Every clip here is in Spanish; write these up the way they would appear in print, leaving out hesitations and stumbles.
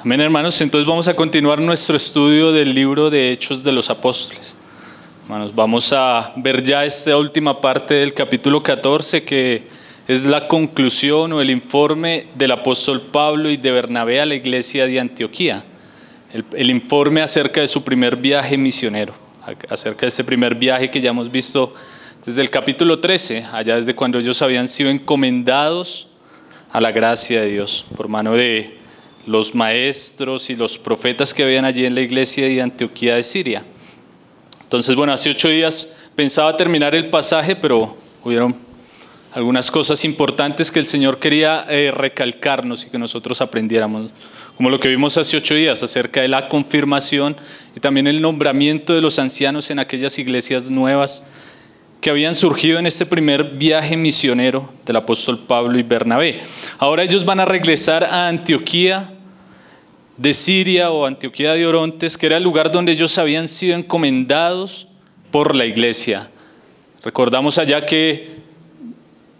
Amén, hermanos. Entonces vamos a continuar nuestro estudio del libro de Hechos de los Apóstoles. Hermanos, vamos a ver ya esta última parte del capítulo 14, que es la conclusión o el informe del apóstol Pablo y de Bernabé a la iglesia de Antioquía. El informe acerca de su primer viaje misionero, acerca de ese primer viaje que ya hemos visto desde el capítulo 13, allá desde cuando ellos habían sido encomendados a la gracia de Dios por mano de los maestros y los profetas que habían allí en la iglesia de Antioquía de Siria. Entonces, bueno, hace 8 días pensaba terminar el pasaje, pero hubieron algunas cosas importantes que el Señor quería recalcarnos y que nosotros aprendiéramos, como lo que vimos hace 8 días acerca de la confirmación y también el nombramiento de los ancianos en aquellas iglesias nuevas que habían surgido en este primer viaje misionero del apóstol Pablo y Bernabé. Ahora ellos van a regresar a Antioquía de Siria o Antioquía de Orontes, que era el lugar donde ellos habían sido encomendados por la iglesia. Recordamos allá que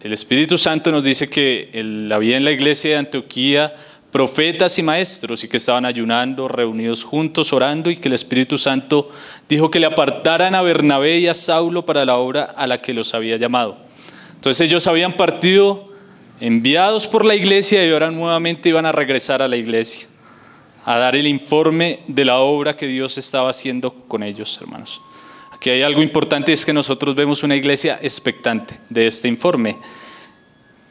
el Espíritu Santo nos dice que había en la iglesia de Antioquía profetas y maestros y que estaban ayunando, reunidos juntos, orando, y que el Espíritu Santo dijo que le apartaran a Bernabé y a Saulo para la obra a la que los había llamado. Entonces ellos habían partido enviados por la iglesia y ahora nuevamente iban a regresar a la iglesia a dar el informe de la obra que Dios estaba haciendo con ellos, hermanos. Aquí hay algo importante, es que nosotros vemos una iglesia expectante de este informe.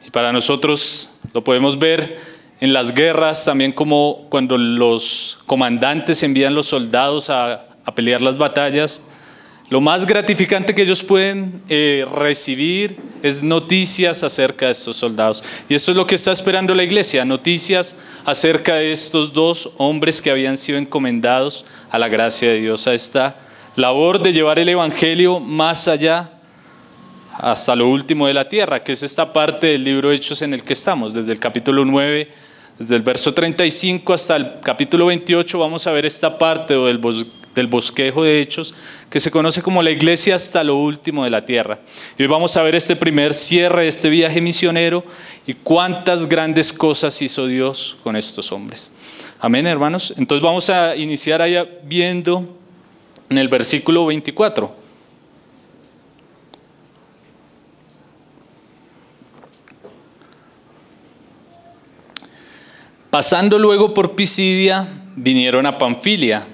Y para nosotros lo podemos ver en las guerras, también como cuando los comandantes envían los soldados a pelear las batallas. Lo más gratificante que ellos pueden recibir es noticias acerca de estos soldados. Y esto es lo que está esperando la iglesia, noticias acerca de estos 2 hombres que habían sido encomendados a la gracia de Dios, a esta labor de llevar el evangelio más allá, hasta lo último de la tierra, que es esta parte del libro de Hechos en el que estamos, desde el capítulo 9, desde el verso 35 hasta el capítulo 28, vamos a ver esta parte del bosquejo de Hechos, que se conoce como la iglesia hasta lo último de la tierra. Y hoy vamos a ver este primer cierre de este viaje misionero y cuántas grandes cosas hizo Dios con estos hombres. Amén, hermanos. Entonces vamos a iniciar allá viendo en el versículo 24. Pasando luego por Pisidia, vinieron a Panfilia,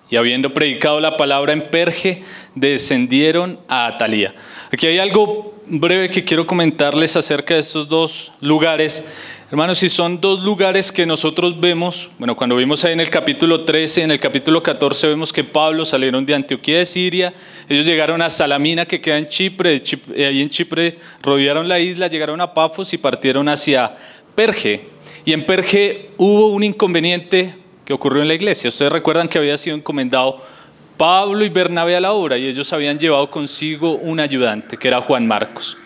y habiendo predicado la palabra en Perge, descendieron a Atalía. Aquí hay algo breve que quiero comentarles acerca de estos 2 lugares. Hermanos, y son 2 lugares que nosotros vemos, bueno, cuando vimos ahí en el capítulo 13, en el capítulo 14 vemos que Pablo salieron de Antioquía de Siria, ellos llegaron a Salamina, que queda en Chipre, ahí en Chipre rodearon la isla, llegaron a Pafos y partieron hacia Perge. Y en Perge hubo un inconveniente que ocurrió en la iglesia. Ustedes recuerdan que había sido encomendado Pablo y Bernabé a la obra y ellos habían llevado consigo un ayudante que era Juan Marcos.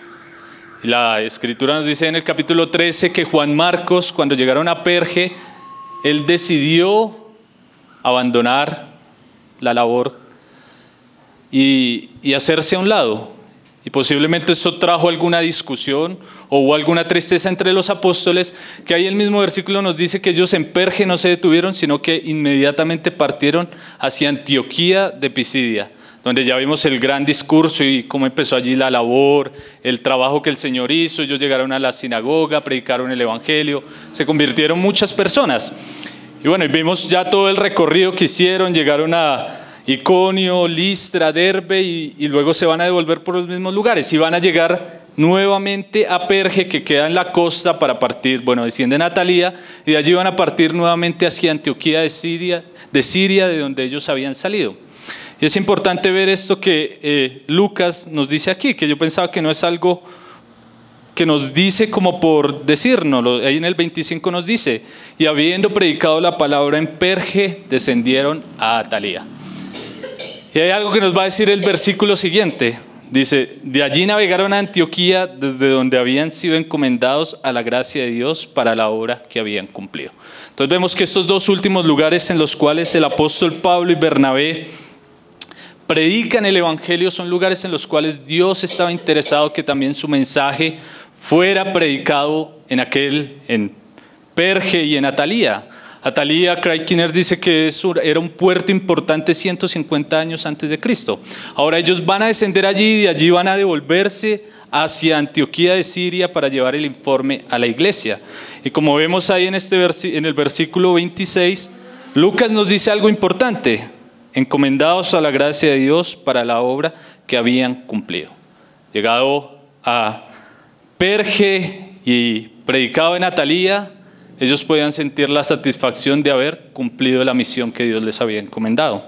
Y la escritura nos dice en el capítulo 13 que Juan Marcos, cuando llegaron a Perge, él decidió abandonar la labor y hacerse a un lado. Y posiblemente esto trajo alguna discusión o hubo alguna tristeza entre los apóstoles, que ahí el mismo versículo nos dice que ellos en Perge no se detuvieron, sino que inmediatamente partieron hacia Antioquía de Pisidia, donde ya vimos el gran discurso y cómo empezó allí la labor, el trabajo que el Señor hizo. Ellos llegaron a la sinagoga, predicaron el evangelio, se convirtieron muchas personas. Y bueno, y vimos ya todo el recorrido que hicieron, llegaron a Iconio, Listra, Derbe y luego se van a devolver por los mismos lugares y van a llegar nuevamente a Perge, que queda en la costa, para partir, bueno, descienden a Atalía y de allí van a partir nuevamente hacia Antioquía de Siria, de donde ellos habían salido. Y es importante ver esto que Lucas nos dice aquí, que yo pensaba que no es algo que nos dice como por decirnos. Ahí en el 25 nos dice: y habiendo predicado la palabra en Perge, descendieron a Atalía. Y hay algo que nos va a decir el versículo siguiente. Dice: de allí navegaron a Antioquía, desde donde habían sido encomendados a la gracia de Dios para la obra que habían cumplido. Entonces vemos que estos 2 últimos lugares en los cuales el apóstol Pablo y Bernabé predican el evangelio son lugares en los cuales Dios estaba interesado que también su mensaje fuera predicado en Perge y en Atalía. Atalía, Craig Kinner dice que era un puerto importante 150 años antes de Cristo. Ahora ellos van a descender allí y de allí van a devolverse hacia Antioquía de Siria para llevar el informe a la iglesia. Y como vemos ahí en el versículo 26, Lucas nos dice algo importante: encomendados a la gracia de Dios para la obra que habían cumplido. Llegado a Perge y predicado en Atalía, ellos podían sentir la satisfacción de haber cumplido la misión que Dios les había encomendado.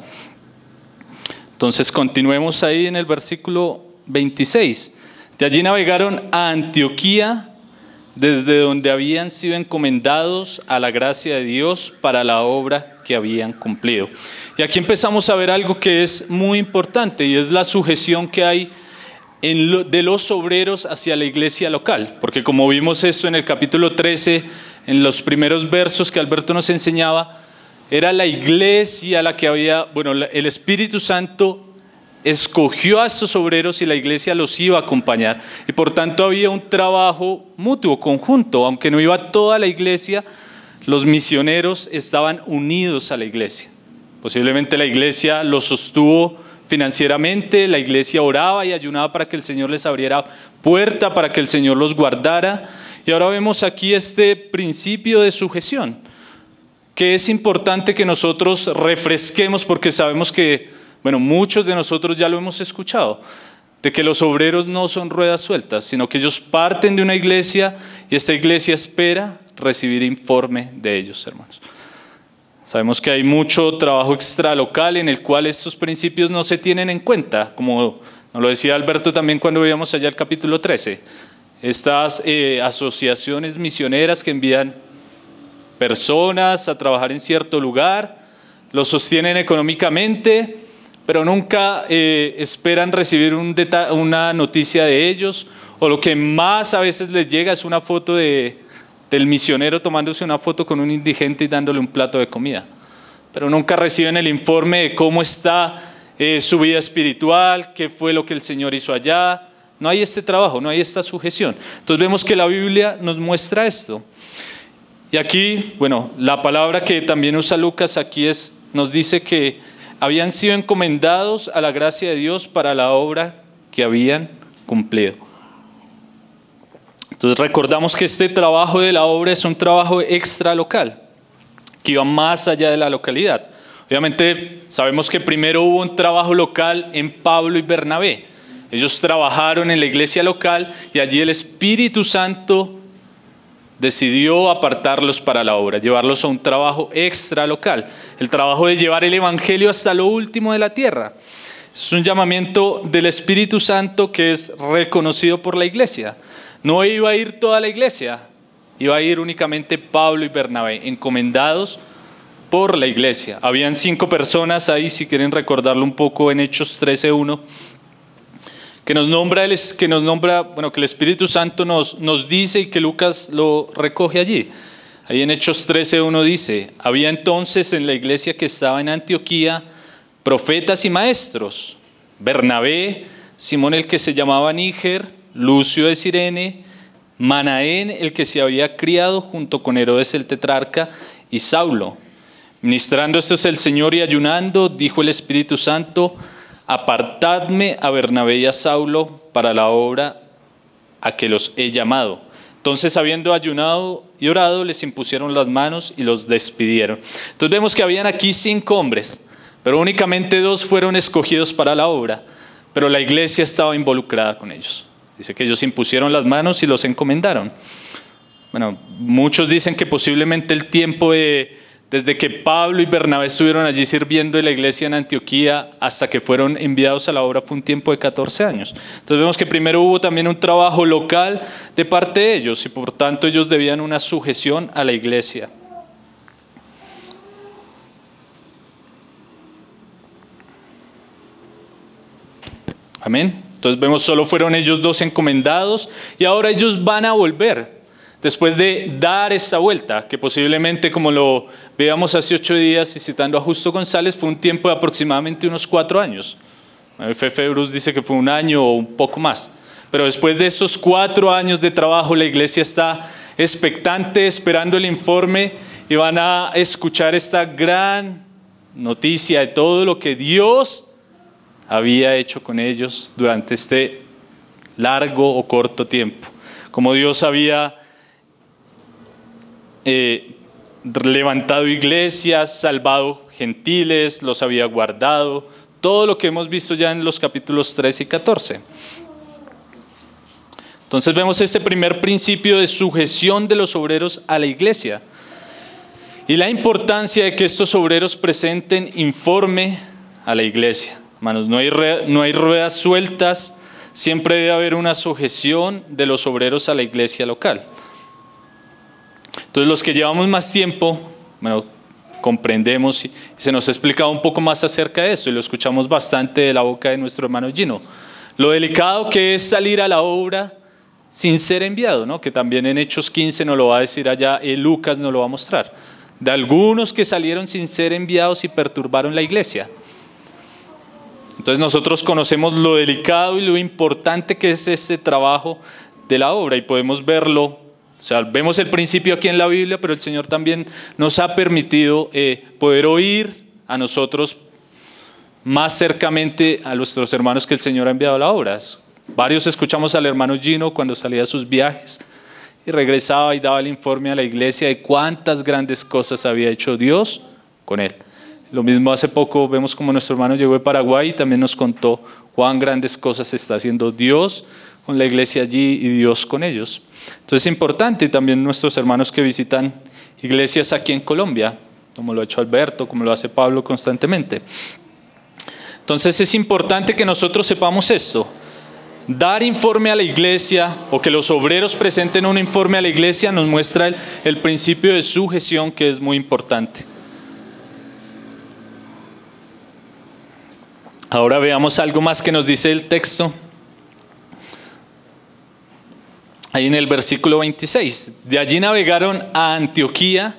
Entonces continuemos ahí en el versículo 26. De allí navegaron a Antioquía, desde donde habían sido encomendados a la gracia de Dios para la obra que habían cumplido. Y aquí empezamos a ver algo que es muy importante, y es la sujeción que hay de los obreros hacia la iglesia local. Porque como vimos esto en el capítulo 13, en los primeros versos que Alberto nos enseñaba, era la iglesia la que el Espíritu Santo escogió a estos obreros y la iglesia los iba a acompañar. Y por tanto había un trabajo mutuo, conjunto. Aunque no iba toda la iglesia, los misioneros estaban unidos a la iglesia. Posiblemente la iglesia los sostuvo financieramente, la iglesia oraba y ayunaba para que el Señor les abriera puerta, para que el Señor los guardara. Y ahora vemos aquí este principio de sujeción, que es importante que nosotros refresquemos, porque sabemos que, muchos de nosotros ya lo hemos escuchado, de que los obreros no son ruedas sueltas, sino que ellos parten de una iglesia y esta iglesia espera recibir informe de ellos, hermanos. Sabemos que hay mucho trabajo extralocal en el cual estos principios no se tienen en cuenta, como nos lo decía Alberto también cuando veíamos allá el capítulo 13. Estas asociaciones misioneras que envían personas a trabajar en cierto lugar, los sostienen económicamente, pero nunca esperan recibir una noticia de ellos, o lo que más a veces les llega es una foto del misionero tomándose una foto con un indigente y dándole un plato de comida, pero nunca reciben el informe de cómo está su vida espiritual, qué fue lo que el Señor hizo allá. No hay este trabajo, no hay esta sujeción. Entonces vemos que la Biblia nos muestra esto. Y aquí, la palabra que también usa Lucas aquí nos dice que habían sido encomendados a la gracia de Dios para la obra que habían cumplido. Entonces recordamos que este trabajo de la obra es un trabajo extralocal, que iba más allá de la localidad. Obviamente sabemos que primero hubo un trabajo local en Pablo y Bernabé. Ellos trabajaron en la iglesia local y allí el Espíritu Santo decidió apartarlos para la obra, llevarlos a un trabajo extralocal, el trabajo de llevar el evangelio hasta lo último de la tierra. Es un llamamiento del Espíritu Santo que es reconocido por la iglesia. No iba a ir toda la iglesia, iba a ir únicamente Pablo y Bernabé, encomendados por la iglesia. Habían 5 personas ahí, si quieren recordarlo un poco, en Hechos 13:1, que el Espíritu Santo nos dice, y que Lucas lo recoge allí. Ahí en Hechos 13:1 dice: había entonces en la iglesia que estaba en Antioquía profetas y maestros: Bernabé, Simón el que se llamaba Níger, Lucio de Cirene, Manaén el que se había criado junto con Herodes el tetrarca, y Saulo. Ministrando estos el Señor y ayunando, dijo el Espíritu Santo: apartadme a Bernabé y a Saulo para la obra a que los he llamado. Entonces, habiendo ayunado y orado, les impusieron las manos y los despidieron. Entonces vemos que habían aquí 5 hombres, pero únicamente 2 fueron escogidos para la obra, pero la iglesia estaba involucrada con ellos. Dice que ellos impusieron las manos y los encomendaron. Muchos dicen que posiblemente el tiempo desde que Pablo y Bernabé estuvieron allí sirviendo en la iglesia en Antioquía hasta que fueron enviados a la obra fue un tiempo de 14 años. Entonces vemos que primero hubo también un trabajo local de parte de ellos y por tanto ellos debían una sujeción a la iglesia. Amén. Entonces vemos solo fueron ellos 2 encomendados y ahora ellos van a volver. Después de dar esta vuelta, que posiblemente, como lo veíamos hace 8 días y citando a Justo González, fue un tiempo de aproximadamente unos 4 años. F.F. Bruce dice que fue 1 año o un poco más. Pero después de estos 4 años de trabajo, la iglesia está expectante, esperando el informe, y van a escuchar esta gran noticia de todo lo que Dios había hecho con ellos durante este largo o corto tiempo. Como Dios había levantado iglesias, salvado gentiles, los había guardado, todo lo que hemos visto ya en los capítulos 13 y 14. Entonces vemos este primer principio de sujeción de los obreros a la iglesia y la importancia de que estos obreros presenten informe a la iglesia. Hermanos, no hay ruedas sueltas, siempre debe haber una sujeción de los obreros a la iglesia local. Entonces los que llevamos más tiempo, comprendemos y se nos ha explicado un poco más acerca de esto y lo escuchamos bastante de la boca de nuestro hermano Gino. Lo delicado que es salir a la obra sin ser enviado, ¿no? Que también en Hechos 15 nos lo va a decir allá, Lucas nos lo va a mostrar. De algunos que salieron sin ser enviados y perturbaron la iglesia. Entonces nosotros conocemos lo delicado y lo importante que es este trabajo de la obra y podemos verlo, o sea, vemos el principio aquí en la Biblia, pero el Señor también nos ha permitido poder oír a nosotros más cercamente a nuestros hermanos que el Señor ha enviado a la obra. Varios escuchamos al hermano Gino cuando salía a sus viajes y regresaba y daba el informe a la iglesia de cuántas grandes cosas había hecho Dios con él. Lo mismo hace poco vemos como nuestro hermano llegó de Paraguay y también nos contó cuán grandes cosas está haciendo Dios con la iglesia allí y Dios con ellos. Entonces es importante y también nuestros hermanos que visitan iglesias aquí en Colombia, como lo ha hecho Alberto, como lo hace Pablo constantemente. Entonces es importante que nosotros sepamos esto. Dar informe a la iglesia o que los obreros presenten un informe a la iglesia nos muestra el principio de sujeción, que es muy importante. Ahora veamos algo más que nos dice el texto. Ahí en el versículo 26. De allí navegaron a Antioquía,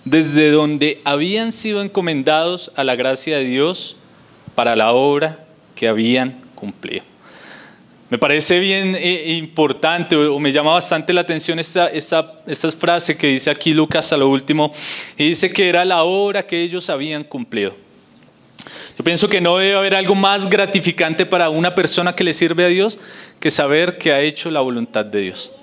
desde donde habían sido encomendados a la gracia de Dios para la obra que habían cumplido. Me parece bien importante o me llama bastante la atención esta frase que dice aquí Lucas a lo último, y dice que era la obra que ellos habían cumplido. Yo pienso que no debe haber algo más gratificante para una persona que le sirve a Dios que saber que ha hecho la voluntad de Dios.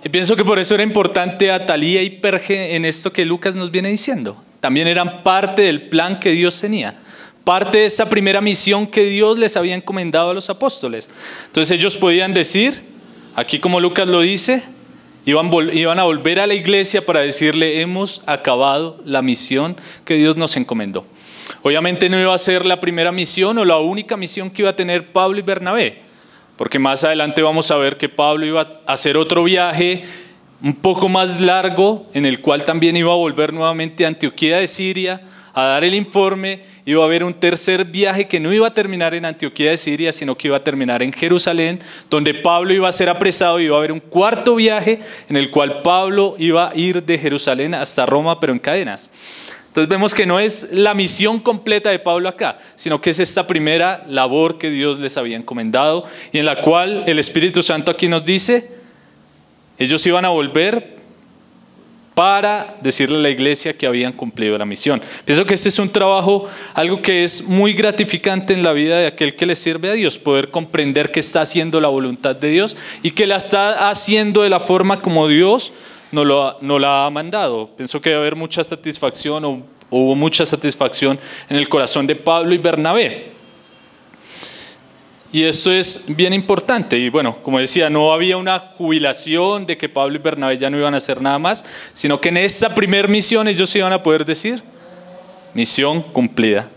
Y pienso que por eso era importante Atalía y Perge en esto que Lucas nos viene diciendo. También eran parte del plan que Dios tenía. Parte de esta primera misión que Dios les había encomendado a los apóstoles. Entonces ellos podían decir, aquí como Lucas lo dice, iban a volver a la iglesia para decirle, hemos acabado la misión que Dios nos encomendó. Obviamente no iba a ser la primera misión o la única misión que iba a tener Pablo y Bernabé, porque más adelante vamos a ver que Pablo iba a hacer otro viaje un poco más largo, en el cual también iba a volver nuevamente a Antioquía de Siria a dar el informe. Iba a haber un tercer viaje que no iba a terminar en Antioquía de Siria, sino que iba a terminar en Jerusalén, donde Pablo iba a ser apresado, y iba a haber un cuarto viaje en el cual Pablo iba a ir de Jerusalén hasta Roma, pero en cadenas. Entonces vemos que no es la misión completa de Pablo acá, sino que es esta primera labor que Dios les había encomendado y en la cual el Espíritu Santo aquí nos dice, ellos iban a volver para decirle a la iglesia que habían cumplido la misión. Pienso que este es un trabajo, algo que es muy gratificante en la vida de aquel que le sirve a Dios, poder comprender que está haciendo la voluntad de Dios y que la está haciendo de la forma como Dios no la ha mandado. Pienso que debe haber mucha satisfacción o hubo mucha satisfacción en el corazón de Pablo y Bernabé. Y esto es bien importante. Y bueno, como decía, no había una jubilación de que Pablo y Bernabé ya no iban a hacer nada más, sino que en esta primera misión ellos iban a poder decir, misión cumplida.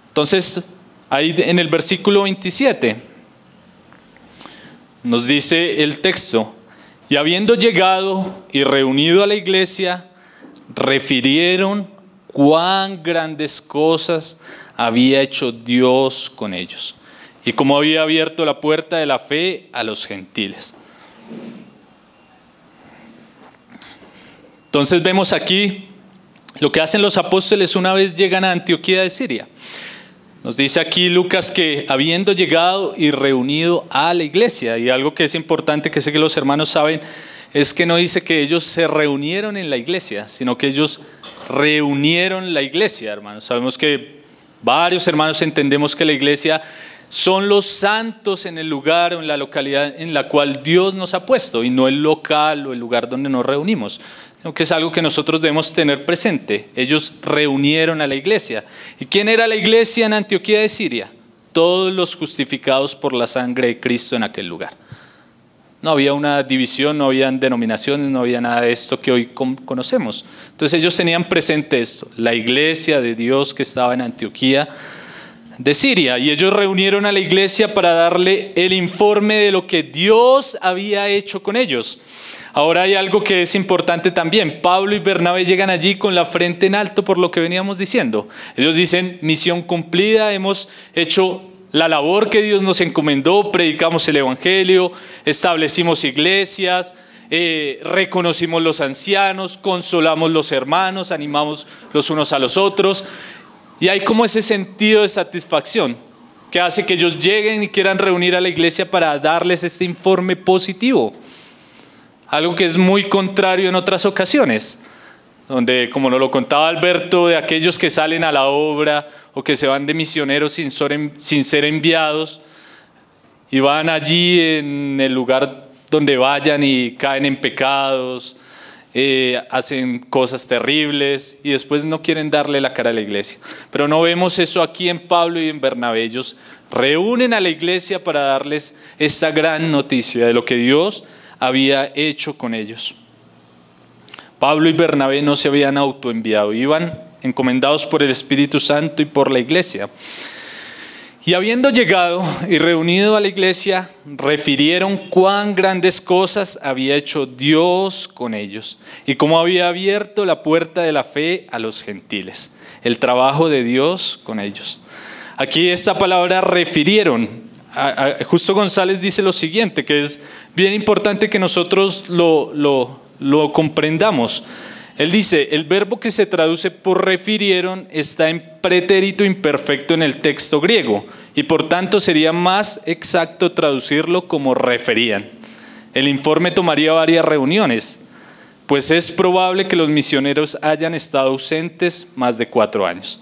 Entonces, ahí en el versículo 27 nos dice el texto, y habiendo llegado y reunido a la iglesia, refirieron cuán grandes cosas había hecho Dios con ellos y cómo había abierto la puerta de la fe a los gentiles. Entonces vemos aquí lo que hacen los apóstoles una vez llegan a Antioquía de Siria. Nos dice aquí Lucas que habiendo llegado y reunido a la iglesia, y algo que es importante, que sé que los hermanos saben, es que no dice que ellos se reunieron en la iglesia, sino que ellos reunieron la iglesia, hermanos. Sabemos que varios hermanos entendemos que la iglesia son los santos en el lugar o en la localidad en la cual Dios nos ha puesto, y no el local o el lugar donde nos reunimos, sino que es algo que nosotros debemos tener presente. Ellos reunieron a la iglesia. ¿Y quién era la iglesia en Antioquía de Siria? Todos los justificados por la sangre de Cristo en aquel lugar. No había una división, no habían denominaciones, no había nada de esto que hoy conocemos. Entonces ellos tenían presente esto, la iglesia de Dios que estaba en Antioquía de Siria, y ellos reunieron a la iglesia para darle el informe de lo que Dios había hecho con ellos. Ahora hay algo que es importante también. Pablo y Bernabé llegan allí con la frente en alto por lo que veníamos diciendo. Ellos dicen, misión cumplida, hemos hecho la labor que Dios nos encomendó, predicamos el evangelio, establecimos iglesias, reconocimos los ancianos, consolamos los hermanos, animamos los unos a los otros. Y hay como ese sentido de satisfacción que hace que ellos lleguen y quieran reunir a la iglesia para darles este informe positivo. Algo que es muy contrario en otras ocasiones, donde, como nos lo contaba Alberto, de aquellos que salen a la obra o que se van de misioneros sin ser enviados y van allí en el lugar donde vayan y caen en pecados, hacen cosas terribles y después no quieren darle la cara a la iglesia. Pero no vemos eso aquí en Pablo y en Bernabé. Ellos reúnen a la iglesia para darles esa gran noticia de lo que Dios había hecho con ellos. Pablo y Bernabé no se habían autoenviado, iban encomendados por el Espíritu Santo y por la iglesia. Y habiendo llegado y reunido a la iglesia, refirieron cuán grandes cosas había hecho Dios con ellos y cómo había abierto la puerta de la fe a los gentiles, el trabajo de Dios con ellos. Aquí esta palabra refirieron. Justo González dice lo siguiente, que es bien importante que nosotros lo comprendamos. Él dice, el verbo que se traduce por refirieron está en pretérito imperfecto en el texto griego y por tanto sería más exacto traducirlo como referían. El informe tomaría varias reuniones, pues es probable que los misioneros hayan estado ausentes más de 4 años.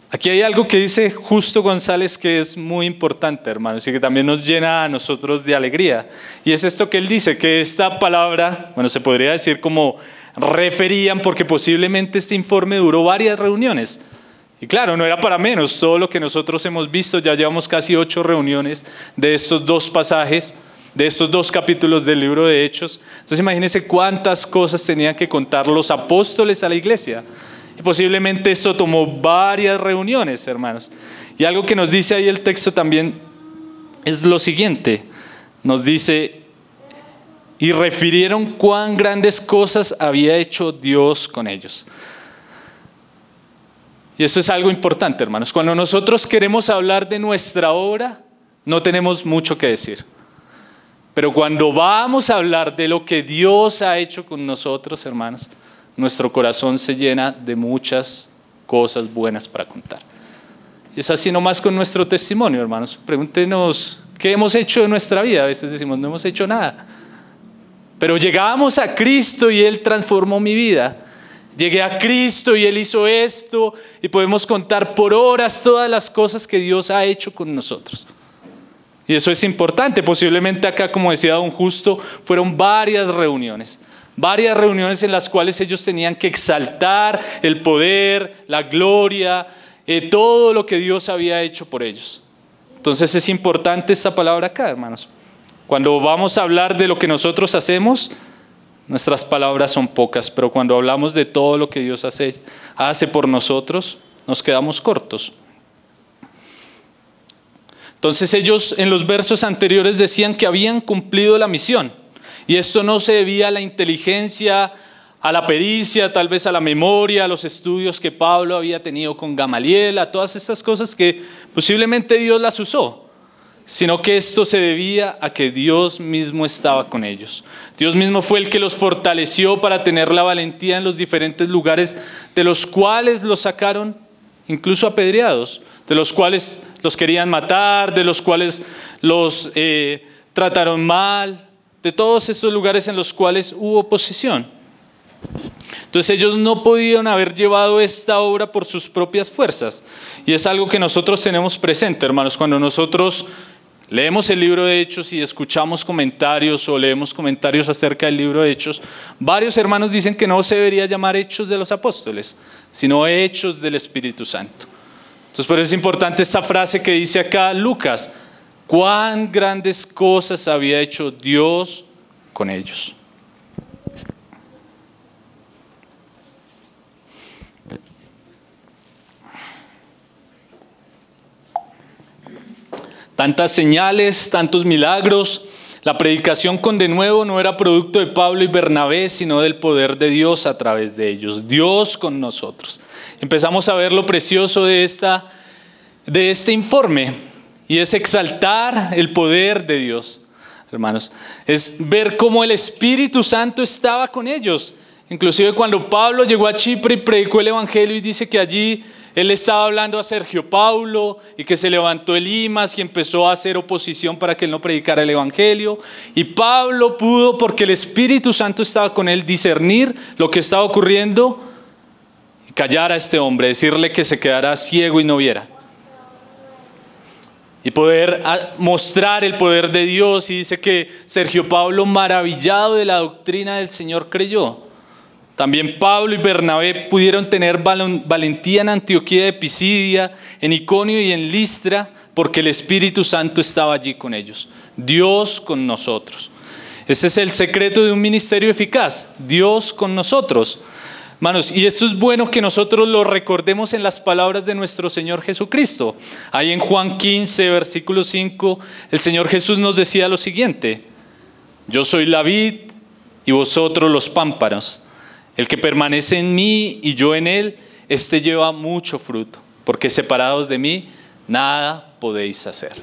Aquí hay algo que dice Justo González que es muy importante, hermanos, y que también nos llena a nosotros de alegría. Y es esto que él dice, que esta palabra, bueno, se podría decir como referían, porque posiblemente este informe duró varias reuniones. Y claro, no era para menos, todo lo que nosotros hemos visto, ya llevamos casi 8 reuniones de estos 2 pasajes, de estos 2 capítulos del libro de Hechos. Entonces imagínense cuántas cosas tenían que contar los apóstoles a la iglesia. Y posiblemente esto tomó varias reuniones, hermanos. Y algo que nos dice ahí el texto también es lo siguiente. Nos dice, y refirieron cuán grandes cosas había hecho Dios con ellos. Y esto es algo importante, hermanos. Cuando nosotros queremos hablar de nuestra obra, no tenemos mucho que decir. Pero cuando vamos a hablar de lo que Dios ha hecho con nosotros, hermanos, nuestro corazón se llena de muchas cosas buenas para contar. Y es así nomás con nuestro testimonio, hermanos. Pregúntenos qué hemos hecho en nuestra vida. A veces decimos, no hemos hecho nada. Pero llegamos a Cristo y Él transformó mi vida. Llegué a Cristo y Él hizo esto. Y podemos contar por horas todas las cosas que Dios ha hecho con nosotros. Y eso es importante. Posiblemente acá, como decía don Justo, fueron varias reuniones. Varias reuniones en las cuales ellos tenían que exaltar el poder, la gloria, todo lo que Dios había hecho por ellos. Entonces es importante esta palabra acá, hermanos. Cuando vamos a hablar de lo que nosotros hacemos, nuestras palabras son pocas, pero cuando hablamos de todo lo que Dios hace por nosotros, nos quedamos cortos. Entonces ellos en los versos anteriores decían que habían cumplido la misión. Y esto no se debía a la inteligencia, a la pericia, tal vez a la memoria, a los estudios que Pablo había tenido con Gamaliel, a todas estas cosas que posiblemente Dios las usó, sino que esto se debía a que Dios mismo estaba con ellos. Dios mismo fue el que los fortaleció para tener la valentía en los diferentes lugares de los cuales los sacaron incluso apedreados, de los cuales los querían matar, de los cuales los trataron mal, de todos estos lugares en los cuales hubo oposición. Entonces ellos no podían haber llevado esta obra por sus propias fuerzas. Y es algo que nosotros tenemos presente, hermanos, cuando nosotros leemos el libro de Hechos y escuchamos comentarios o leemos comentarios acerca del libro de Hechos, varios hermanos dicen que no se debería llamar Hechos de los Apóstoles, sino Hechos del Espíritu Santo. Entonces por eso es importante esta frase que dice acá Lucas: cuán grandes cosas había hecho Dios con ellos. Tantas señales, tantos milagros. La predicación con denuevo no era producto de Pablo y Bernabé, sino del poder de Dios a través de ellos. Dios con nosotros. Empezamos a ver lo precioso de este informe, y es exaltar el poder de Dios, hermanos. Es ver cómo el Espíritu Santo estaba con ellos. Inclusive cuando Pablo llegó a Chipre y predicó el Evangelio, y dice que allí él estaba hablando a Sergio Paulo y que se levantó Elimas y empezó a hacer oposición para que él no predicara el Evangelio. Y Pablo pudo, porque el Espíritu Santo estaba con él, discernir lo que estaba ocurriendo y callar a este hombre, decirle que se quedara ciego y no viera. Y poder mostrar el poder de Dios. Y dice que Sergio Paulo, maravillado de la doctrina del Señor, creyó. También Pablo y Bernabé pudieron tener valentía en Antioquía de Pisidia, en Iconio y en Listra, porque el Espíritu Santo estaba allí con ellos. Dios con nosotros. Ese es el secreto de un ministerio eficaz. Dios con nosotros. Hermanos, y esto es bueno que nosotros lo recordemos en las palabras de nuestro Señor Jesucristo. Ahí en Juan 15, versículo 5, el Señor Jesús nos decía lo siguiente: yo soy la vid y vosotros los pámpanos. El que permanece en mí y yo en él, éste lleva mucho fruto, porque separados de mí, nada podéis hacer.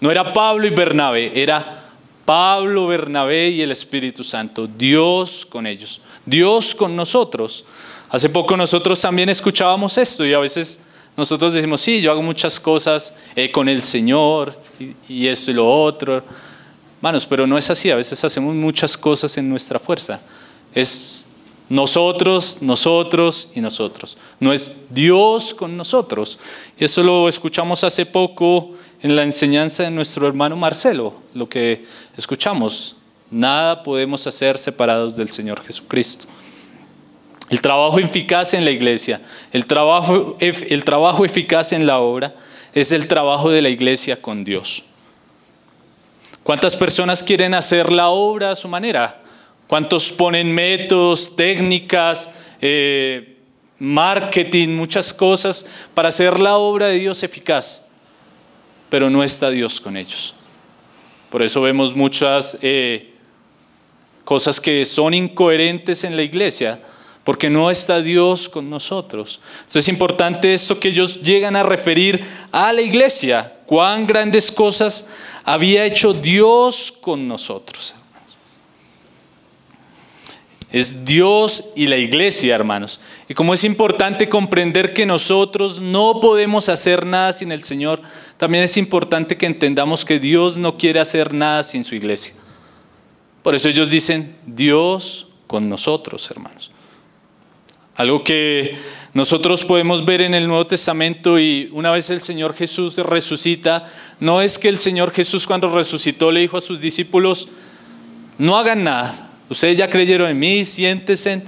No era Pablo y Bernabé, era Pablo, Bernabé y el Espíritu Santo. Dios con ellos, Dios con nosotros. Hace poco nosotros también escuchábamos esto, y a veces nosotros decimos: sí, yo hago muchas cosas con el Señor y esto y lo otro. Hermanos, pero no es así. A veces hacemos muchas cosas en nuestra fuerza. Es nosotros, nosotros y nosotros. No es Dios con nosotros. Y eso lo escuchamos hace poco en la enseñanza de nuestro hermano Marcelo. Lo que escuchamos: nada podemos hacer separados del Señor Jesucristo. El trabajo eficaz en la iglesia, el trabajo eficaz en la obra, es el trabajo de la iglesia con Dios. ¿Cuántas personas quieren hacer la obra a su manera? ¿Cuántos ponen métodos, técnicas, marketing, muchas cosas para hacer la obra de Dios eficaz? Pero no está Dios con ellos. Por eso vemos muchas cosas que son incoherentes en la iglesia, porque no está Dios con nosotros. Entonces es importante esto que ellos llegan a referir a la iglesia: cuán grandes cosas había hecho Dios con nosotros. Es Dios y la iglesia, hermanos. Y como es importante comprender que nosotros no podemos hacer nada sin el Señor, también es importante que entendamos que Dios no quiere hacer nada sin su iglesia. Por eso ellos dicen: Dios con nosotros, hermanos. Algo que nosotros podemos ver en el Nuevo Testamento, y una vez el Señor Jesús resucita, no es que el Señor Jesús, cuando resucitó, le dijo a sus discípulos: no hagan nada. Ustedes ya creyeron en mí, siéntense,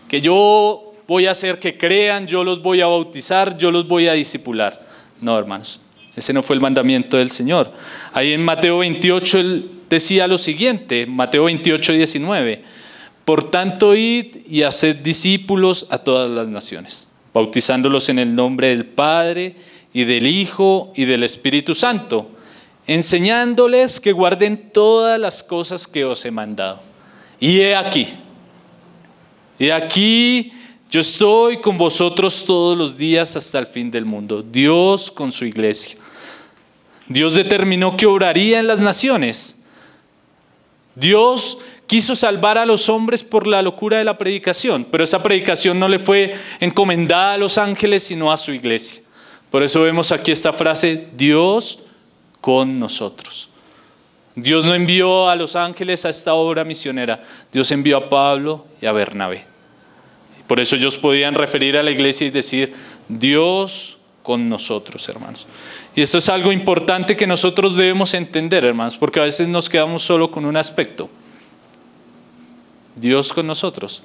que yo voy a hacer que crean, yo los voy a bautizar, yo los voy a discipular. No, hermanos, ese no fue el mandamiento del Señor. Ahí en Mateo 28 él decía lo siguiente, Mateo 28, 19: por tanto, id y haced discípulos a todas las naciones, bautizándolos en el nombre del Padre y del Hijo y del Espíritu Santo, enseñándoles que guarden todas las cosas que os he mandado. Y he aquí yo estoy con vosotros todos los días hasta el fin del mundo. Dios con su iglesia. Dios determinó que obraría en las naciones. Dios quiso salvar a los hombres por la locura de la predicación, pero esa predicación no le fue encomendada a los ángeles, sino a su iglesia. Por eso vemos aquí esta frase, Dios con nosotros. Dios no envió a los ángeles a esta obra misionera. Dios envió a Pablo y a Bernabé. Por eso ellos podían referir a la iglesia y decir, Dios con nosotros, hermanos. Y esto es algo importante que nosotros debemos entender, hermanos, porque a veces nos quedamos solo con un aspecto. Dios con nosotros,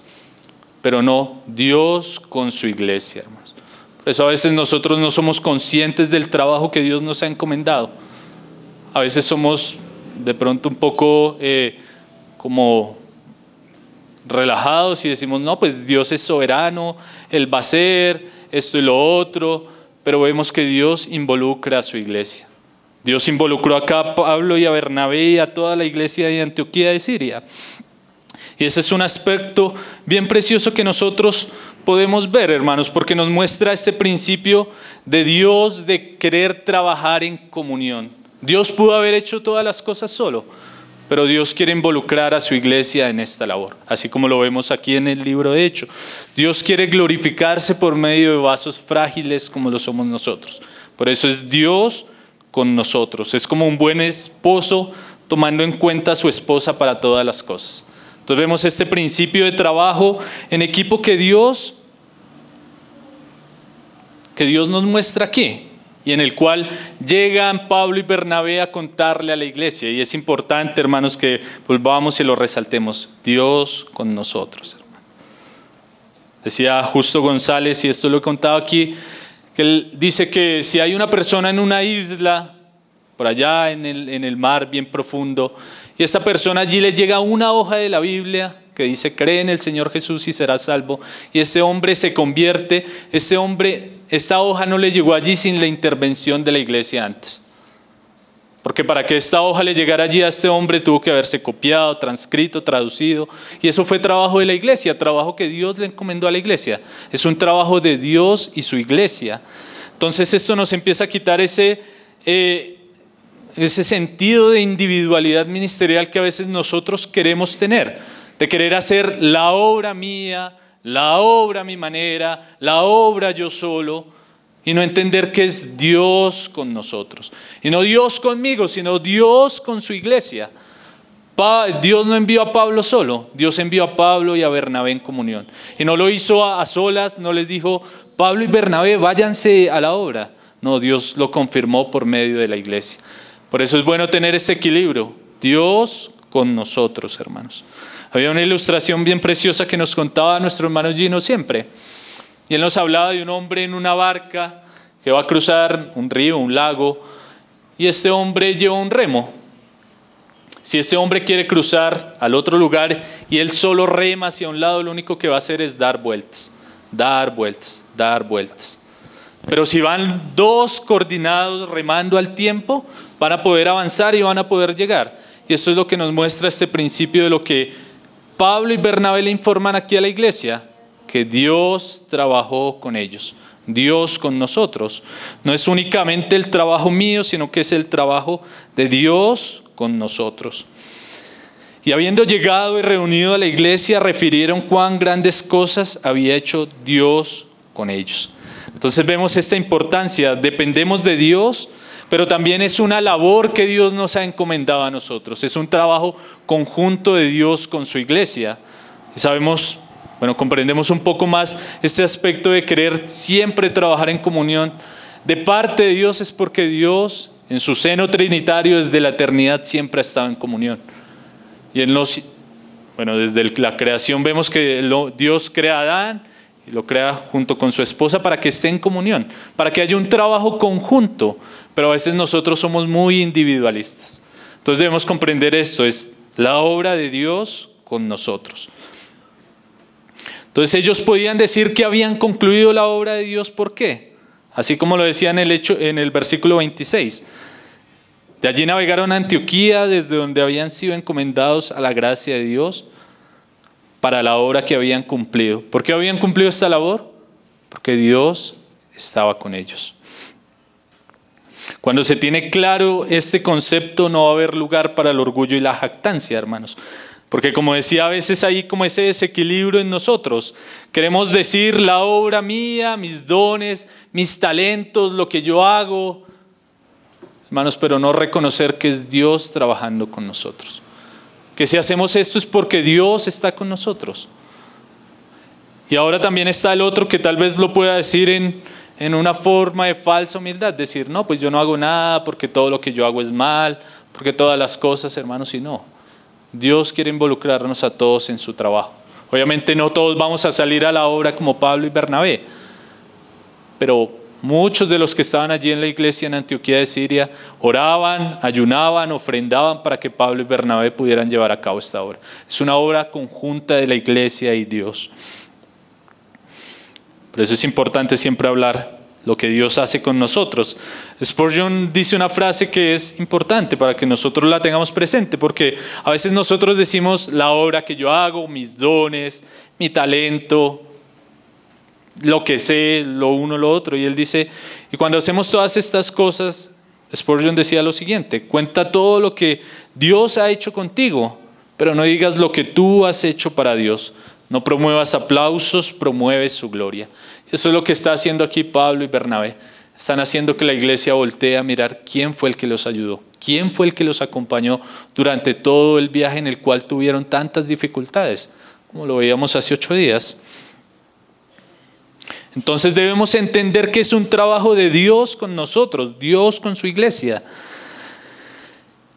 pero no Dios con su iglesia, hermanos. Por eso a veces nosotros no somos conscientes del trabajo que Dios nos ha encomendado. A veces somos de pronto un poco como relajados y decimos, no, pues Dios es soberano, Él va a hacer esto y lo otro, pero vemos que Dios involucra a su iglesia. Dios involucró acá a Pablo y a Bernabé y a toda la iglesia de Antioquía de Siria. Y ese es un aspecto bien precioso que nosotros podemos ver, hermanos, porque nos muestra este principio de Dios de querer trabajar en comunión. Dios pudo haber hecho todas las cosas solo, pero Dios quiere involucrar a su iglesia en esta labor, así como lo vemos aquí en el libro de Hechos. Dios quiere glorificarse por medio de vasos frágiles como lo somos nosotros. Por eso es Dios con nosotros. Es como un buen esposo tomando en cuenta a su esposa para todas las cosas. Entonces vemos este principio de trabajo en equipo que Dios nos muestra aquí, y en el cual llegan Pablo y Bernabé a contarle a la iglesia. Y es importante, hermanos, que volvamos y lo resaltemos. Dios con nosotros, hermano. Decía Justo González, y esto lo he contado aquí, que él dice que si hay una persona en una isla, por allá en el mar bien profundo, y esta persona allí le llega una hoja de la Biblia que dice, cree en el Señor Jesús y serás salvo, y ese hombre se convierte, esta hoja no le llegó allí sin la intervención de la iglesia antes. Porque para que esta hoja le llegara allí a este hombre tuvo que haberse copiado, transcrito, traducido, y eso fue trabajo de la iglesia, trabajo que Dios le encomendó a la iglesia. Es un trabajo de Dios y su iglesia. Entonces esto nos empieza a quitar ese sentido de individualidad ministerial que a veces nosotros queremos tener, de querer hacer la obra mía, la obra a mi manera, la obra yo solo, y no entender que es Dios con nosotros. Y no Dios conmigo, sino Dios con su iglesia. Dios no envió a Pablo solo, Dios envió a Pablo y a Bernabé en comunión. Y no lo hizo a solas, no les dijo, Pablo y Bernabé, váyanse a la obra. No, Dios lo confirmó por medio de la iglesia. Por eso es bueno tener ese equilibrio, Dios con nosotros, hermanos. Había una ilustración bien preciosa que nos contaba nuestro hermano Gino siempre. Y él nos hablaba de un hombre en una barca que va a cruzar un río, un lago, y este hombre lleva un remo. Si este hombre quiere cruzar al otro lugar y él solo rema hacia un lado, lo único que va a hacer es dar vueltas, dar vueltas, dar vueltas. Pero si van dos coordinados remando al tiempo, van a poder avanzar y van a poder llegar. Y esto es lo que nos muestra este principio de lo que Pablo y Bernabé le informan aquí a la iglesia, que Dios trabajó con ellos, Dios con nosotros. No es únicamente el trabajo mío, sino que es el trabajo de Dios con nosotros. Y habiendo llegado y reunido a la iglesia, refirieron cuán grandes cosas había hecho Dios con ellos. Entonces vemos esta importancia, dependemos de Dios, pero también es una labor que Dios nos ha encomendado a nosotros. Es un trabajo conjunto de Dios con su iglesia. Y sabemos, comprendemos un poco más este aspecto de querer siempre trabajar en comunión. De parte de Dios es porque Dios, en su seno trinitario, desde la eternidad siempre ha estado en comunión. Y desde la creación vemos que Dios crea a Adán y lo crea junto con su esposa para que esté en comunión, para que haya un trabajo conjunto. Pero a veces nosotros somos muy individualistas. Entonces debemos comprender esto, es la obra de Dios con nosotros. Entonces ellos podían decir que habían concluido la obra de Dios, ¿por qué? Así como lo decía en el versículo 26. De allí navegaron a Antioquía, desde donde habían sido encomendados a la gracia de Dios para la obra que habían cumplido. ¿Por qué habían cumplido esta labor? Porque Dios estaba con ellos. Cuando se tiene claro este concepto, no va a haber lugar para el orgullo y la jactancia, hermanos. Porque como decía, a veces hay como ese desequilibrio en nosotros. Queremos decir la obra mía, mis dones, mis talentos, lo que yo hago, hermanos, pero no reconocer que es Dios trabajando con nosotros. Que si hacemos esto es porque Dios está con nosotros. Y ahora también está el otro que tal vez lo pueda decir en una forma de falsa humildad. Decir, no, pues yo no hago nada porque todo lo que yo hago es mal, porque todas las cosas, hermanos, y no. Dios quiere involucrarnos a todos en su trabajo. Obviamente no todos vamos a salir a la obra como Pablo y Bernabé, pero muchos de los que estaban allí en la iglesia en Antioquía de Siria oraban, ayunaban, ofrendaban para que Pablo y Bernabé pudieran llevar a cabo esta obra. Es una obra conjunta de la iglesia y Dios. Por eso es importante siempre hablar lo que Dios hace con nosotros. Spurgeon dice una frase que es importante para que nosotros la tengamos presente, porque a veces nosotros decimos la obra que yo hago, mis dones, mi talento, lo que sé, lo uno, lo otro. Y él dice, y cuando hacemos todas estas cosas, Spurgeon decía lo siguiente: cuenta todo lo que Dios ha hecho contigo, pero no digas lo que tú has hecho para Dios. No promuevas aplausos, promueves su gloria. Eso es lo que está haciendo aquí Pablo y Bernabé. Están haciendo que la iglesia voltee a mirar quién fue el que los ayudó, quién fue el que los acompañó durante todo el viaje en el cual tuvieron tantas dificultades, como lo veíamos hace 8 días. Entonces debemos entender que es un trabajo de Dios con nosotros, Dios con su iglesia.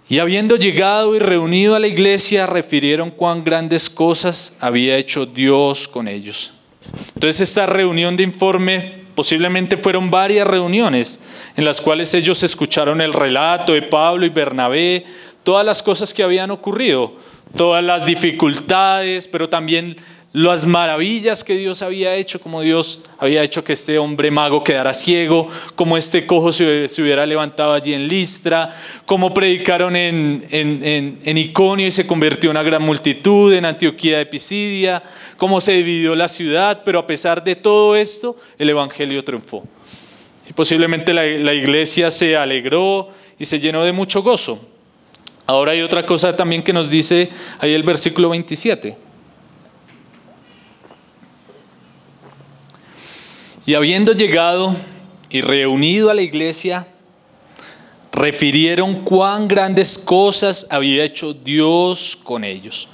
Y habiendo llegado y reunido a la iglesia, refirieron cuán grandes cosas había hecho Dios con ellos. Entonces esta reunión de informe, posiblemente fueron varias reuniones en las cuales ellos escucharon el relato de Pablo y Bernabé, todas las cosas que habían ocurrido, todas las dificultades, pero también las maravillas que Dios había hecho, como Dios había hecho que este hombre mago quedara ciego, como este cojo se hubiera levantado allí en Listra, como predicaron en Iconio y se convirtió en una gran multitud, en Antioquía de Pisidia, cómo se dividió la ciudad, pero a pesar de todo esto, el evangelio triunfó. Y posiblemente la iglesia se alegró y se llenó de mucho gozo. Ahora hay otra cosa también que nos dice ahí el versículo 27. Y habiendo llegado y reunido a la iglesia, refirieron cuán grandes cosas había hecho Dios con ellos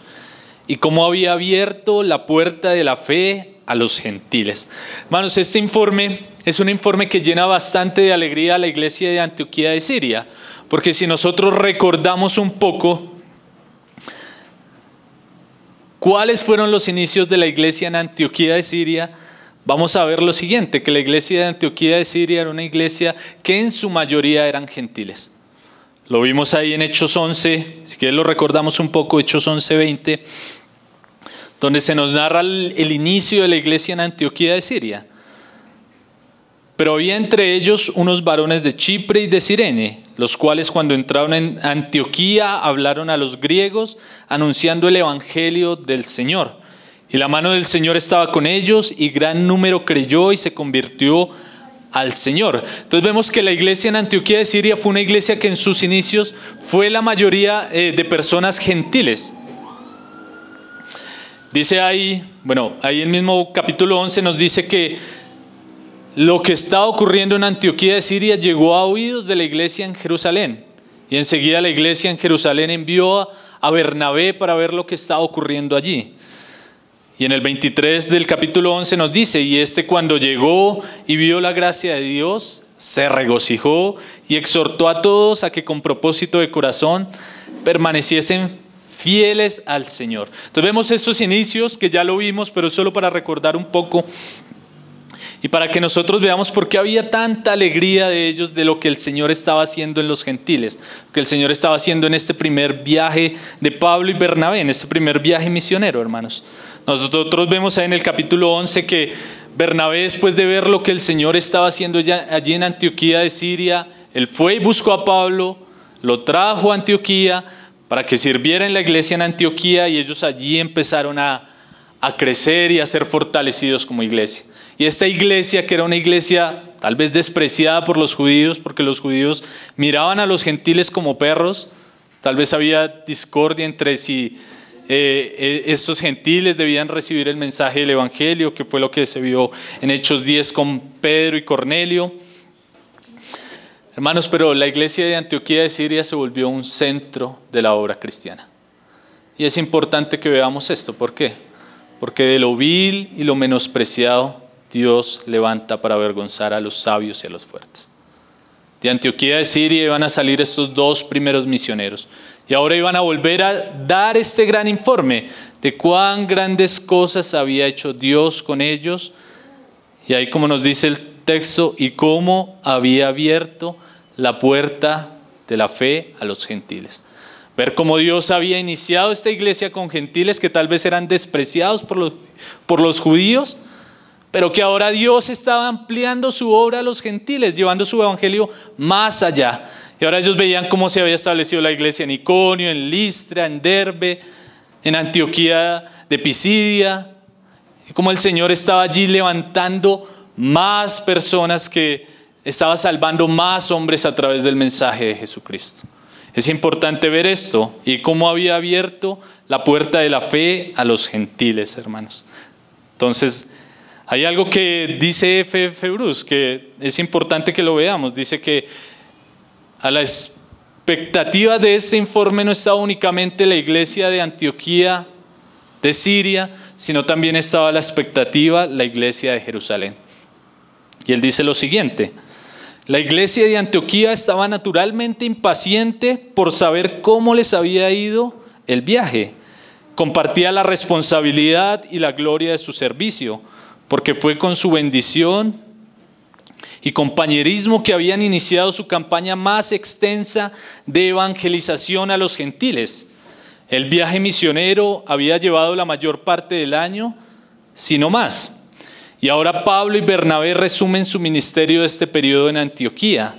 y cómo había abierto la puerta de la fe a los gentiles. Hermanos, este informe es un informe que llena bastante de alegría a la iglesia de Antioquía de Siria, porque si nosotros recordamos un poco cuáles fueron los inicios de la iglesia en Antioquía de Siria, vamos a ver lo siguiente, que la iglesia de Antioquía de Siria era una iglesia que en su mayoría eran gentiles. Lo vimos ahí en Hechos 11, si quieres lo recordamos un poco, Hechos 11:20, donde se nos narra el inicio de la iglesia en Antioquía de Siria. Pero había entre ellos unos varones de Chipre y de Cirene, los cuales cuando entraron en Antioquía hablaron a los griegos anunciando el evangelio del Señor. Y la mano del Señor estaba con ellos y gran número creyó y se convirtió al Señor. Entonces vemos que la iglesia en Antioquía de Siria fue una iglesia que en sus inicios fue la mayoría de personas gentiles. Dice ahí, ahí el mismo capítulo 11 nos dice que lo que estaba ocurriendo en Antioquía de Siria llegó a oídos de la iglesia en Jerusalén. Y enseguida la iglesia en Jerusalén envió a Bernabé para ver lo que estaba ocurriendo allí. Y en el 23 del capítulo 11 nos dice, y cuando llegó y vio la gracia de Dios, se regocijó y exhortó a todos a que con propósito de corazón permaneciesen fieles al Señor. Entonces vemos estos inicios que ya lo vimos, pero solo para recordar un poco y para que nosotros veamos por qué había tanta alegría de ellos de lo que el Señor estaba haciendo en los gentiles, que el Señor estaba haciendo en este primer viaje de Pablo y Bernabé, en este primer viaje misionero, hermanos. Nosotros vemos ahí en el capítulo 11 que Bernabé, después de ver lo que el Señor estaba haciendo allí en Antioquía de Siria, él fue y buscó a Pablo, lo trajo a Antioquía para que sirviera en la iglesia en Antioquía y ellos allí empezaron a crecer y a ser fortalecidos como iglesia. Y esta iglesia, que era una iglesia tal vez despreciada por los judíos, porque los judíos miraban a los gentiles como perros, tal vez había discordia entre si estos gentiles debían recibir el mensaje del Evangelio, que fue lo que se vio en Hechos 10 con Pedro y Cornelio. Hermanos, pero la iglesia de Antioquía de Siria se volvió un centro de la obra cristiana. Y es importante que veamos esto. ¿Por qué? Porque de lo vil y lo menospreciado Dios levanta para avergonzar a los sabios y a los fuertes. De Antioquía de Siria iban a salir estos dos primeros misioneros. Y ahora iban a volver a dar este gran informe de cuán grandes cosas había hecho Dios con ellos. Y ahí, como nos dice el texto, y cómo había abierto la puerta de la fe a los gentiles. Ver cómo Dios había iniciado esta iglesia con gentiles que tal vez eran despreciados por los judíos, pero que ahora Dios estaba ampliando su obra a los gentiles, llevando su evangelio más allá. Y ahora ellos veían cómo se había establecido la iglesia en Iconio, en Listra, en Derbe, en Antioquía de Pisidia, y cómo el Señor estaba allí levantando más personas, que estaba salvando más hombres a través del mensaje de Jesucristo. Es importante ver esto y cómo había abierto la puerta de la fe a los gentiles, hermanos. Entonces, hay algo que dice F.F. Bruce que es importante que lo veamos. Dice que a la expectativa de este informe no estaba únicamente la iglesia de Antioquía de Siria, sino también estaba la expectativa la iglesia de Jerusalén. Y él dice lo siguiente: la iglesia de Antioquía estaba naturalmente impaciente por saber cómo les había ido el viaje. Compartía la responsabilidad y la gloria de su servicio, porque fue con su bendición y compañerismo que habían iniciado su campaña más extensa de evangelización a los gentiles. El viaje misionero había llevado la mayor parte del año, si no más. Y ahora Pablo y Bernabé resumen su ministerio de este periodo en Antioquía.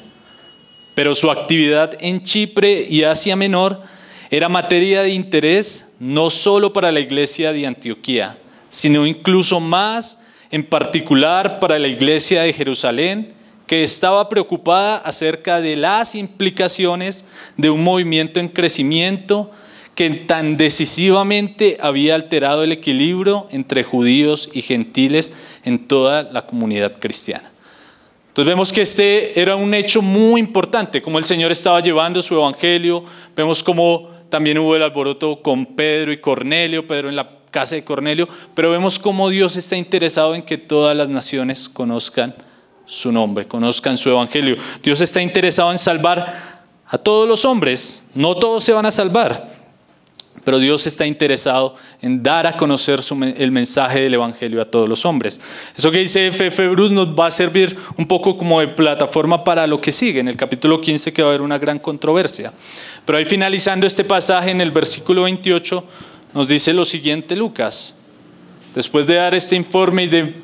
Pero su actividad en Chipre y Asia Menor era materia de interés no solo para la iglesia de Antioquía, sino incluso más en particular para la iglesia de Jerusalén, que estaba preocupada acerca de las implicaciones de un movimiento en crecimiento que tan decisivamente había alterado el equilibrio entre judíos y gentiles en toda la comunidad cristiana. Entonces vemos que este era un hecho muy importante, como el Señor estaba llevando su evangelio. Vemos cómo también hubo el alboroto con Pedro y Cornelio, Pedro en la casa de Cornelio, pero vemos cómo Dios está interesado en que todas las naciones conozcan su nombre, conozcan su evangelio. Dios está interesado en salvar a todos los hombres. No todos se van a salvar, pero Dios está interesado en dar a conocer el mensaje del evangelio a todos los hombres. Eso que dice F.F. Bruce nos va a servir un poco como de plataforma para lo que sigue en el capítulo 15, que va a haber una gran controversia. Pero ahí, finalizando este pasaje, en el versículo 28 nos dice lo siguiente Lucas: después de dar este informe y de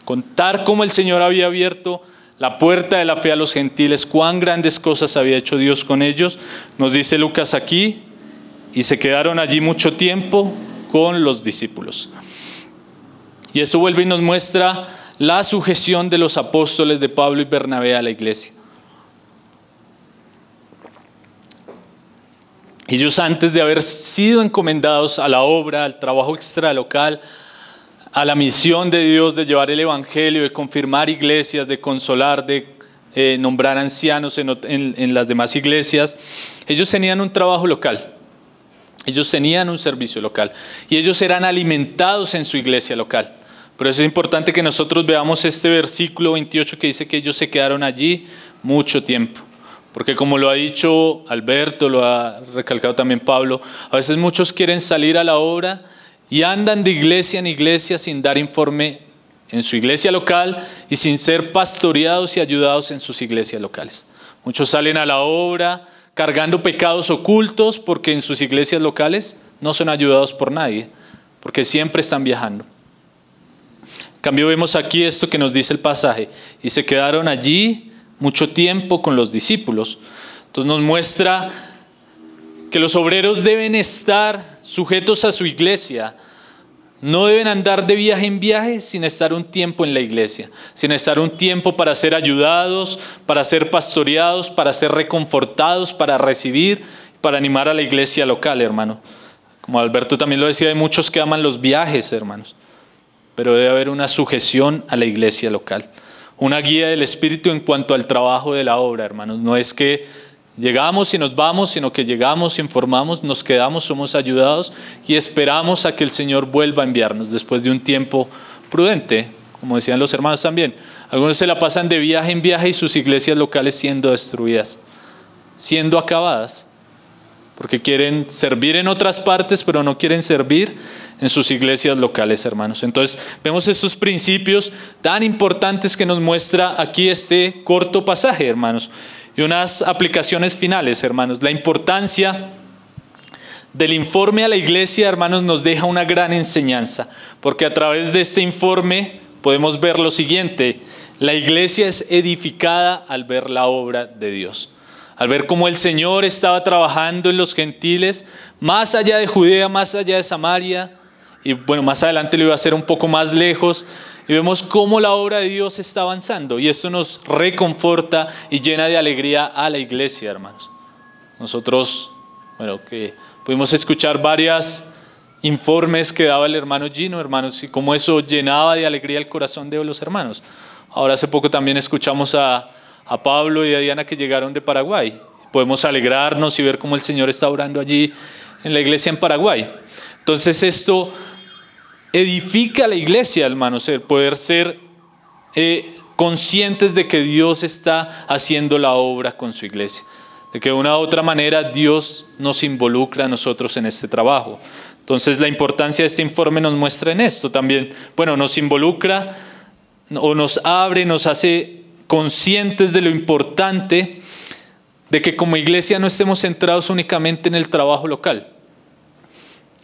contar cómo el Señor había abierto la puerta de la fe a los gentiles, cuán grandes cosas había hecho Dios con ellos, nos dice Lucas aquí: y se quedaron allí mucho tiempo con los discípulos. Y eso vuelve y nos muestra la sujeción de los apóstoles de Pablo y Bernabé a la iglesia. Ellos, antes de haber sido encomendados a la obra, al trabajo extralocal, a la misión de Dios de llevar el evangelio, de confirmar iglesias, de consolar, de nombrar ancianos en las demás iglesias, ellos tenían un trabajo local. Ellos tenían un servicio local y ellos eran alimentados en su iglesia local. Por eso es importante que nosotros veamos este versículo 28 que dice que ellos se quedaron allí mucho tiempo. Porque, como lo ha dicho Alberto, lo ha recalcado también Pablo, a veces muchos quieren salir a la obra y andan de iglesia en iglesia sin dar informe en su iglesia local y sin ser pastoreados y ayudados en sus iglesias locales. Muchos salen a la obra cargando pecados ocultos porque en sus iglesias locales no son ayudados por nadie, porque siempre están viajando. En cambio, vemos aquí esto que nos dice el pasaje: y se quedaron allí mucho tiempo con los discípulos. Entonces nos muestra que los obreros deben estar sujetos a su iglesia. No deben andar de viaje en viaje sin estar un tiempo en la iglesia, sin estar un tiempo para ser ayudados, para ser pastoreados, para ser reconfortados, para recibir, para animar a la iglesia local, hermano. Como Alberto también lo decía, hay muchos que aman los viajes, hermanos, pero debe haber una sujeción a la iglesia local, una guía del Espíritu en cuanto al trabajo de la obra, hermanos. No es que llegamos y nos vamos, sino que llegamos, informamos, nos quedamos, somos ayudados y esperamos a que el Señor vuelva a enviarnos después de un tiempo prudente, como decían los hermanos también. Algunos se la pasan de viaje en viaje y sus iglesias locales siendo destruidas, siendo acabadas, porque quieren servir en otras partes, pero no quieren servir en sus iglesias locales, hermanos. Entonces vemos estos principios tan importantes que nos muestra aquí este corto pasaje, hermanos, y unas aplicaciones finales, hermanos. La importancia del informe a la iglesia, hermanos, nos deja una gran enseñanza, porque a través de este informe podemos ver lo siguiente: la iglesia es edificada al ver la obra de Dios, al ver cómo el Señor estaba trabajando en los gentiles, más allá de Judea, más allá de Samaria, y bueno, más adelante lo iba a hacer un poco más lejos, y vemos cómo la obra de Dios está avanzando, y esto nos reconforta y llena de alegría a la iglesia, hermanos. Nosotros, bueno, que pudimos escuchar varios informes que daba el hermano Gino, hermanos, y cómo eso llenaba de alegría el corazón de los hermanos. Ahora hace poco también escuchamos a Pablo y a Diana que llegaron de Paraguay. Podemos alegrarnos y ver cómo el Señor está orando allí en la iglesia en Paraguay. Entonces esto edifica a la iglesia, hermanos, el poder ser conscientes de que Dios está haciendo la obra con su iglesia, de que de una u otra manera Dios nos involucra a nosotros en este trabajo. Entonces la importancia de este informe nos muestra en esto también. Bueno, nos involucra o nos abre, nos hace conscientes de lo importante de que como iglesia no estemos centrados únicamente en el trabajo local,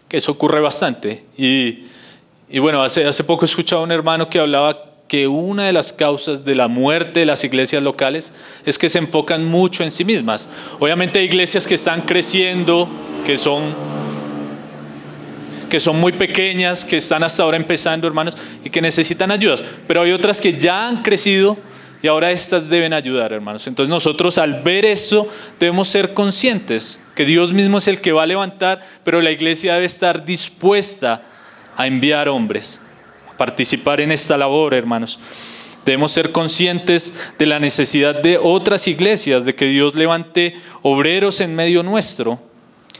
que eso ocurre bastante. Y bueno, hace poco escuchaba a un hermano que hablaba que una de las causas de la muerte de las iglesias locales es que se enfocan mucho en sí mismas. Obviamente hay iglesias que están creciendo, que son muy pequeñas, que están hasta ahora empezando, hermanos, y que necesitan ayudas, pero hay otras que ya han crecido y ahora estas deben ayudar, hermanos. Entonces nosotros al ver eso debemos ser conscientes que Dios mismo es el que va a levantar, pero la iglesia debe estar dispuesta a enviar hombres, a participar en esta labor, hermanos. Debemos ser conscientes de la necesidad de otras iglesias, de que Dios levante obreros en medio nuestro,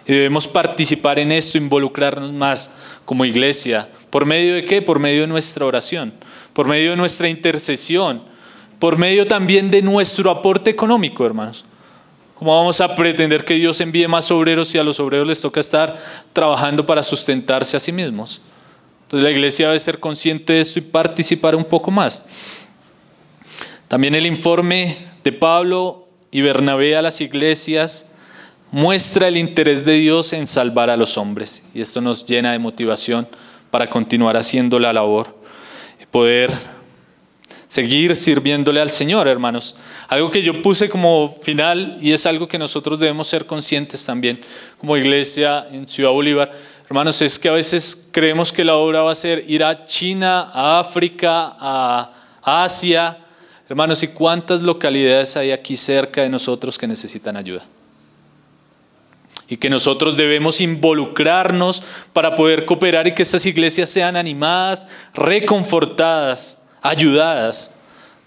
y debemos participar en esto, involucrarnos más como iglesia. ¿Por medio de qué? Por medio de nuestra oración, por medio de nuestra intercesión, por medio también de nuestro aporte económico, hermanos. ¿Cómo vamos a pretender que Dios envíe más obreros si a los obreros les toca estar trabajando para sustentarse a sí mismos? Entonces la iglesia debe ser consciente de esto y participar un poco más. También el informe de Pablo y Bernabé a las iglesias muestra el interés de Dios en salvar a los hombres, y esto nos llena de motivación para continuar haciendo la labor y poder seguir sirviéndole al Señor, hermanos. Algo que yo puse como final, y es algo que nosotros debemos ser conscientes también como iglesia en Ciudad Bolívar, hermanos, es que a veces creemos que la obra va a ser ir a China, a África, a Asia, hermanos, ¿y cuántas localidades hay aquí cerca de nosotros que necesitan ayuda? Y que nosotros debemos involucrarnos para poder cooperar y que estas iglesias sean animadas, reconfortadas, ayudadas.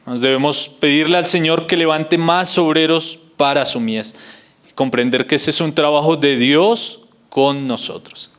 Nos debemos pedirle al Señor que levante más obreros para su mies y comprender que ese es un trabajo de Dios con nosotros.